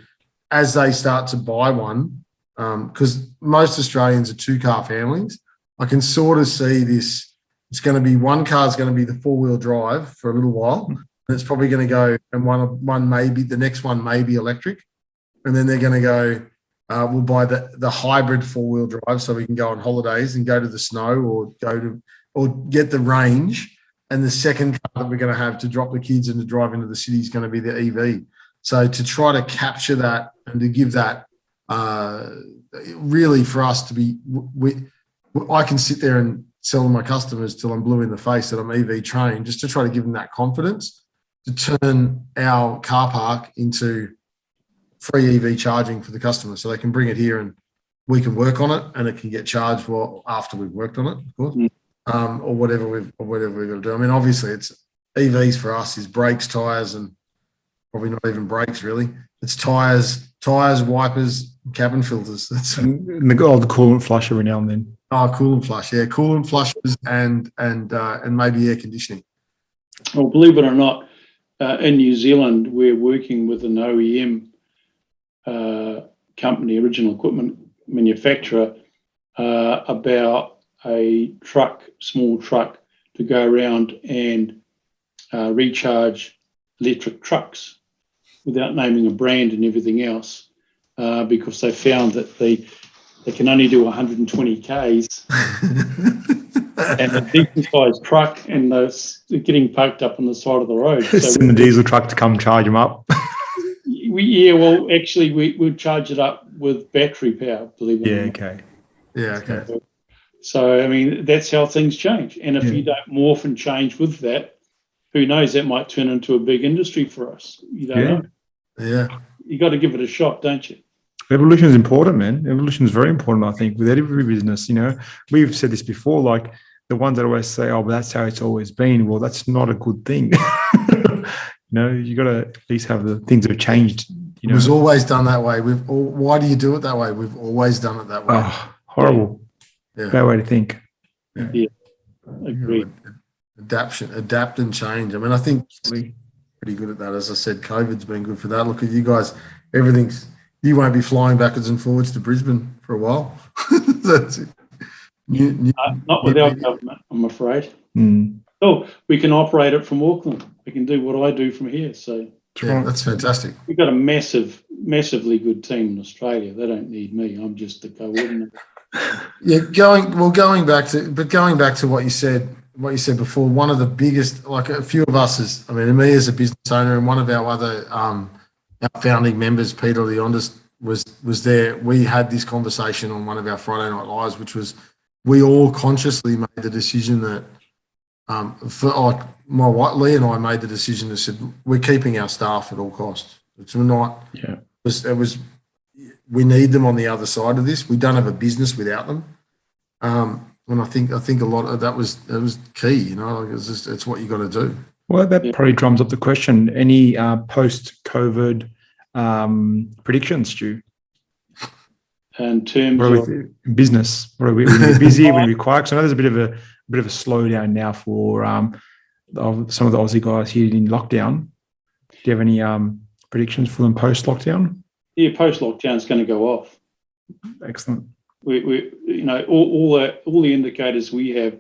Speaker 3: as they start to buy one, because most Australians are 2-car families, I can sort of see this. It's going to be one car is going to be the 4-wheel drive for a little while. And it's probably going to go, and the next one may be electric. And then they're going to go, we'll buy the hybrid 4-wheel drive so we can go on holidays and go to the snow or get the range. And the second car that we're going to have to drop the kids and to drive into the city is going to be the EV. So to try to capture that and to give that, really for us to be, I can sit there and sell to my customers till I'm blue in the face that I'm EV trained, just to try to give them that confidence to turn our car park into free EV charging for the customer, so they can bring it here and we can work on it, and it can get charged after we've worked on it, of course, or whatever we're going to do. I mean, obviously, it's EVs for us is brakes, tires, and probably not even brakes really. It's tires, wipers, cabin filters. That's
Speaker 4: and the coolant flush every now and then.
Speaker 3: Oh, coolant flush, yeah, coolant flushes and maybe air conditioning.
Speaker 2: Well, believe it or not, in New Zealand, we're working with an OEM company, original equipment manufacturer about a small truck, to go around and recharge electric trucks without naming a brand and everything else, because they found that they can only do 120 Ks and a decent sized truck, and they're getting parked up on the side of the road. So
Speaker 4: send the diesel truck to come charge them up.
Speaker 2: Actually, we charge it up with battery power, believe it or not.
Speaker 4: Okay.
Speaker 3: Yeah, okay.
Speaker 2: So, I mean, that's how things change. And if you don't morph and change with that, who knows, that might turn into a big industry for us. You don't know.
Speaker 3: Yeah.
Speaker 2: You got to give it a shot, don't you?
Speaker 4: Evolution is important, man. Evolution is very important, I think, with every business. We've said this before, like the ones that always say, oh, but that's how it's always been. Well, that's not a good thing. You got to at least have the things that have changed.
Speaker 3: It was always done that way. Why do you do it that way? We've always done it that way.
Speaker 4: Oh, horrible.
Speaker 3: Yeah.
Speaker 4: Bad way to think.
Speaker 2: Yeah. Agreed.
Speaker 3: Adapt and change. I mean, I think pretty good at that. As I said, COVID's been good for that. Look at you guys. You won't be flying backwards and forwards to Brisbane for a while. That's it.
Speaker 2: Not with our government, I'm afraid.
Speaker 4: Mm.
Speaker 2: Oh, we can operate it from Auckland. We can do what I do from here. So
Speaker 3: that's fantastic.
Speaker 2: We've got a massively good team in Australia. They don't need me. I'm just the coordinator.
Speaker 3: Yeah, going back to what you said before, one of the biggest, like a few of us me as a business owner, and one of our other our founding members, Peter Leondis, was there. We had this conversation on one of our Friday Night Lives, which was we all consciously made the decision that my wife Lee and I made the decision that said we're keeping our staff at all costs. We're not.
Speaker 4: Yeah.
Speaker 3: It was. We need them on the other side of this. We don't have a business without them. And I think a lot of that was key. It's what you got to do.
Speaker 4: Well, that probably drums up the question. Any post-COVID predictions, Stu?
Speaker 2: In terms of
Speaker 4: business, are we busy? Are we quiet? Because I know there's a bit of a slowdown now for some of the Aussie guys here in lockdown. Do you have any predictions for them post-lockdown?
Speaker 2: Yeah, post-lockdown is going to go off.
Speaker 4: Excellent.
Speaker 2: We all the indicators we have,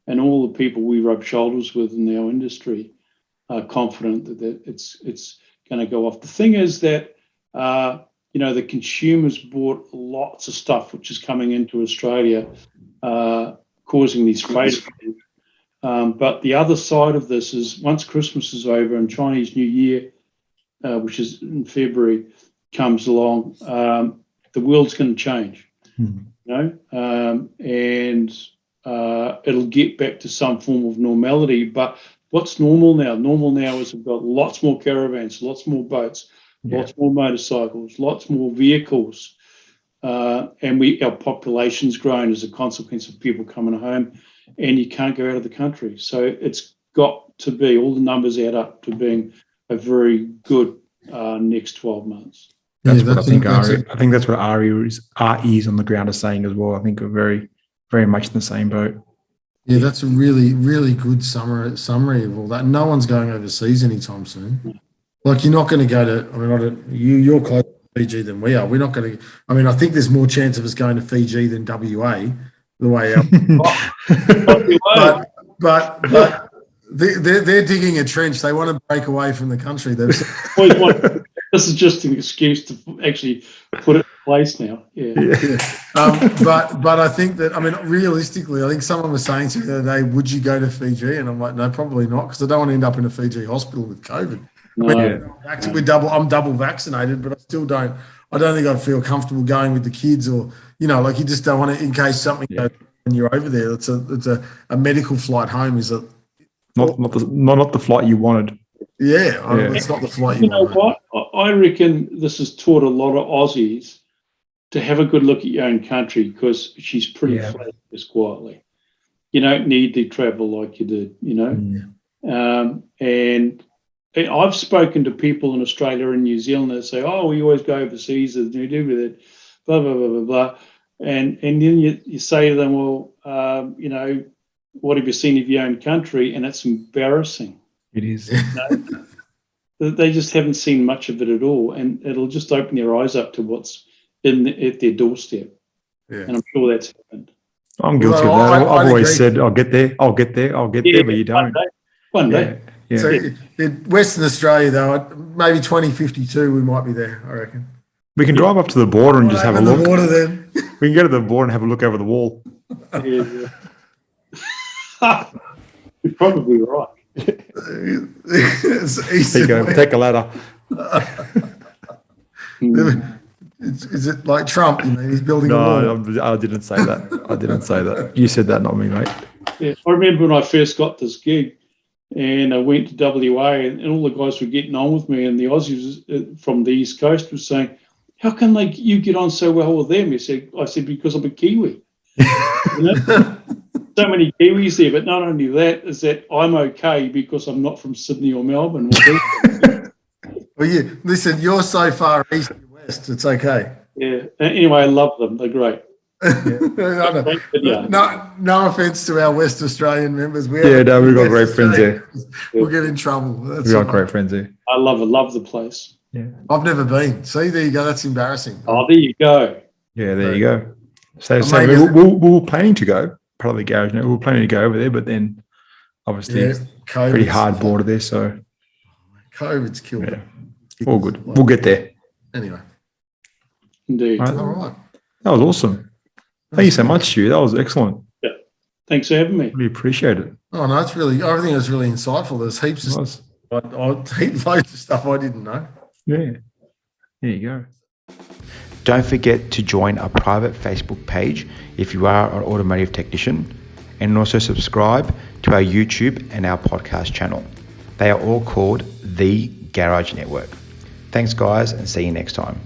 Speaker 2: and all the people we rub shoulders with in our industry, are confident that it's going to go off. The thing is that the consumers bought lots of stuff which is coming into Australia, causing these freight. But the other side of this is once Christmas is over and Chinese New Year, which is in February, comes along, the world's going to change. And it'll get back to some form of normality. But what's normal now? Normal now is we've got lots more caravans, lots more boats, lots more motorcycles, lots more vehicles, and our population's grown as a consequence of people coming home, and you can't go out of the country. So it's got to be, all the numbers add up to being a very good next 12 months.
Speaker 4: That's what I think. I think that's what REs on the ground are saying as well. I think we're very, very much in the same boat.
Speaker 3: Yeah, that's a really, really good summary of all that. No one's going overseas anytime soon. Like you're not going to go to. You're closer to Fiji than we are. We're not going to. I think there's more chance of us going to Fiji than WA. The way our. but they're digging a trench. They want to break away from the country.
Speaker 2: This is just an excuse to actually put it in place now. Yeah.
Speaker 3: But I think that, realistically, I think someone was saying to me the other day, would you go to Fiji? And I'm like, no, probably not, because I don't want to end up in a Fiji hospital with COVID.
Speaker 2: No.
Speaker 3: I'm double vaccinated, but I still don't. I don't think I'd feel comfortable going with the kids, or you just don't want to, in case something goes when you're over there. It's a medical flight home. Is
Speaker 4: not the flight you wanted.
Speaker 3: It's not the flight you
Speaker 2: know what? I reckon this has taught a lot of Aussies to have a good look at your own country, because she's pretty flat, just quietly. You don't need to travel like you did, And I've spoken to people in Australia and New Zealand that say, oh, we always go overseas, and you do with it, blah, blah, blah, blah, blah. And then you say to them, well, what have you seen of your own country? And it's embarrassing.
Speaker 4: It is.
Speaker 2: They just haven't seen much of it at all, and it'll just open their eyes up to what's at their doorstep.
Speaker 3: Yeah.
Speaker 2: And I'm sure that's happened.
Speaker 4: I'm guilty
Speaker 3: Well,
Speaker 4: of that.
Speaker 3: I
Speaker 4: I've always
Speaker 3: agree.
Speaker 4: said, I'll get there, but you don't.
Speaker 2: One day.
Speaker 4: Yeah.
Speaker 3: So in Western Australia, though, maybe 2052, we might be there, I reckon.
Speaker 4: We can drive up to the border and just have a
Speaker 3: Open the
Speaker 4: look.
Speaker 3: water then.
Speaker 4: We can go to the border and have a look over the wall.
Speaker 2: Yeah. You're probably right.
Speaker 3: It's east
Speaker 4: There you go.
Speaker 3: and west.
Speaker 4: Take a ladder.
Speaker 3: Is it like Trump? You mean he's building a wall?
Speaker 4: No, I didn't say that. You said that, not me, mate.
Speaker 2: Yeah, I remember when I first got this gig, and I went to WA, and all the guys were getting on with me, and the Aussies from the East Coast were saying, "How come you get on so well with them?" I said, "Because I'm a Kiwi." You know? So many Kiwis there, but not only that, is that I'm okay because I'm not from Sydney or Melbourne.
Speaker 3: Well, listen, you're so far east and west, it's okay.
Speaker 2: Yeah. Anyway, I love them. They're great.
Speaker 3: No offense to our West Australian members.
Speaker 4: We've got great friends there.
Speaker 3: We'll get in trouble.
Speaker 4: We've got great friends there.
Speaker 2: I love the place.
Speaker 4: Yeah.
Speaker 3: I've never been. See, there you go. That's embarrassing.
Speaker 2: Oh, there you go.
Speaker 4: Yeah, there you go. So
Speaker 3: Maybe-
Speaker 4: we were planning to go, part of the garage now. We were planning to go over there, but then obviously it's pretty hard border there. So
Speaker 3: COVID's killed it.
Speaker 4: All good. We'll get there.
Speaker 3: Anyway.
Speaker 2: Indeed.
Speaker 4: All right.
Speaker 3: All right.
Speaker 4: That was awesome. Thank you so much, Stu. That was excellent.
Speaker 2: Yeah. Thanks for having me.
Speaker 4: Really appreciate it.
Speaker 3: Oh, no, everything was really insightful. There's heaps of stuff. Loads of stuff I didn't know.
Speaker 4: Yeah. There you go.
Speaker 1: Don't forget to join our private Facebook page if you are an automotive technician, and also subscribe to our YouTube and our podcast channel. They are all called The Garage Network. Thanks, guys, and see you next time.